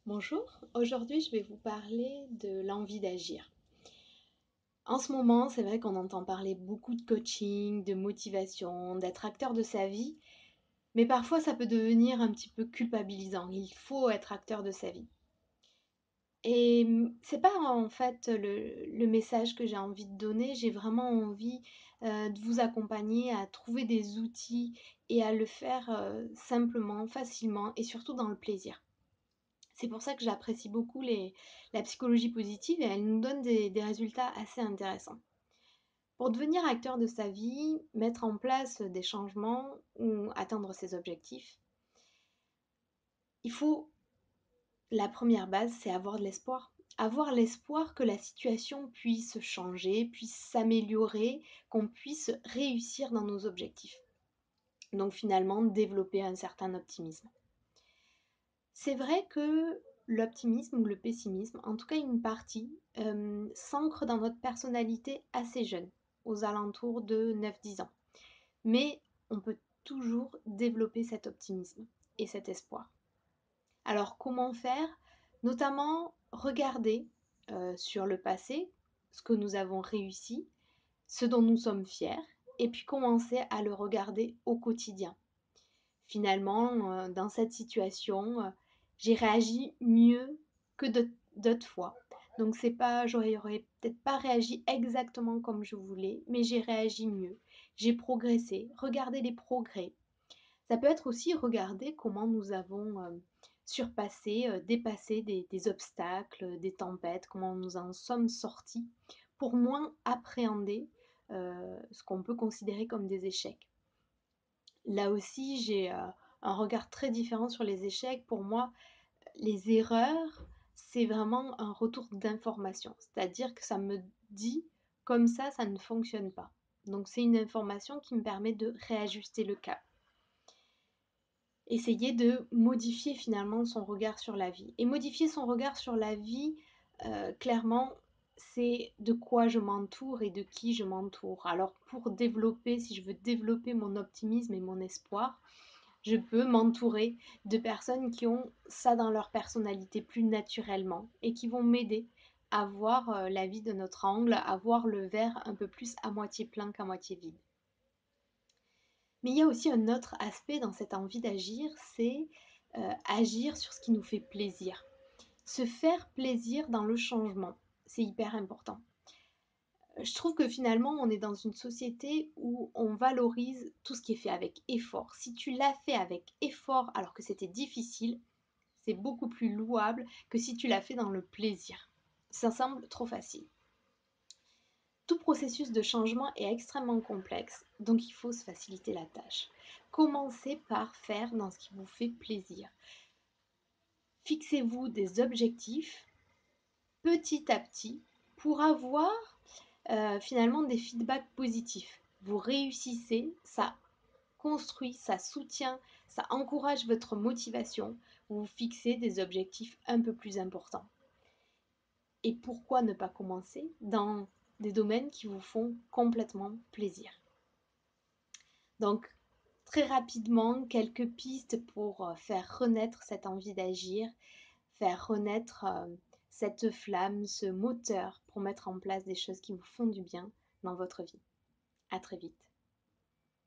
Bonjour, aujourd'hui je vais vous parler de l'envie d'agir. En ce moment, c'est vrai qu'on entend parler beaucoup de coaching, de motivation, d'être acteur de sa vie, mais parfois ça peut devenir un petit peu culpabilisant. Il faut être acteur de sa vie. Et c'est pas en fait le message que j'ai envie de donner, j'ai vraiment envie de vous accompagner à trouver des outils et à le faire simplement, facilement et surtout dans le plaisir. C'est pour ça que j'apprécie beaucoup la psychologie positive et elle nous donne des résultats assez intéressants. Pour devenir acteur de sa vie, mettre en place des changements ou atteindre ses objectifs, il faut, la première base, c'est avoir de l'espoir. Avoir l'espoir que la situation puisse changer, puisse s'améliorer, qu'on puisse réussir dans nos objectifs. Donc finalement, développer un certain optimisme. C'est vrai que l'optimisme ou le pessimisme, en tout cas une partie, s'ancre dans notre personnalité assez jeune, aux alentours de 9-10 ans. Mais on peut toujours développer cet optimisme et cet espoir. Alors comment faire? Notamment regarder sur le passé ce que nous avons réussi, ce dont nous sommes fiers, et puis commencer à le regarder au quotidien. Finalement, dans cette situation, j'ai réagi mieux que d'autres fois. Donc c'est pas, j'aurais peut-être pas réagi exactement comme je voulais, mais j'ai réagi mieux. J'ai progressé. Regardez les progrès. Ça peut être aussi regarder comment nous avons surpassé, dépassé des obstacles, des tempêtes, comment nous en sommes sortis pour moins appréhender ce qu'on peut considérer comme des échecs. Là aussi, j'ai un regard très différent sur les échecs. Pour moi, les erreurs, c'est vraiment un retour d'information. C'est-à-dire que ça me dit, comme ça ne fonctionne pas. Donc c'est une information qui me permet de réajuster le cap. Essayer de modifier finalement son regard sur la vie. Et modifier son regard sur la vie, clairement, c'est de quoi je m'entoure et de qui je m'entoure. Alors pour développer, si je veux développer mon optimisme et mon espoir, je peux m'entourer de personnes qui ont ça dans leur personnalité plus naturellement et qui vont m'aider à voir la vie de notre angle, à voir le verre un peu plus à moitié plein qu'à moitié vide. Mais il y a aussi un autre aspect dans cette envie d'agir, c'est agir sur ce qui nous fait plaisir. Se faire plaisir dans le changement, c'est hyper important. Je trouve que finalement, on est dans une société où on valorise tout ce qui est fait avec effort. Si tu l'as fait avec effort alors que c'était difficile, c'est beaucoup plus louable que si tu l'as fait dans le plaisir. Ça semble trop facile. Tout processus de changement est extrêmement complexe, donc il faut se faciliter la tâche. Commencez par faire dans ce qui vous fait plaisir. Fixez-vous des objectifs petit à petit pour avoir finalement des feedbacks positifs. Vous réussissez, ça construit, ça soutient, ça encourage votre motivation. Vous fixez des objectifs un peu plus importants. Et pourquoi ne pas commencer dans des domaines qui vous font complètement plaisir? Donc, très rapidement, quelques pistes pour faire renaître cette envie d'agir, faire renaître cette flamme, ce moteur pour mettre en place des choses qui vous font du bien dans votre vie. À très vite.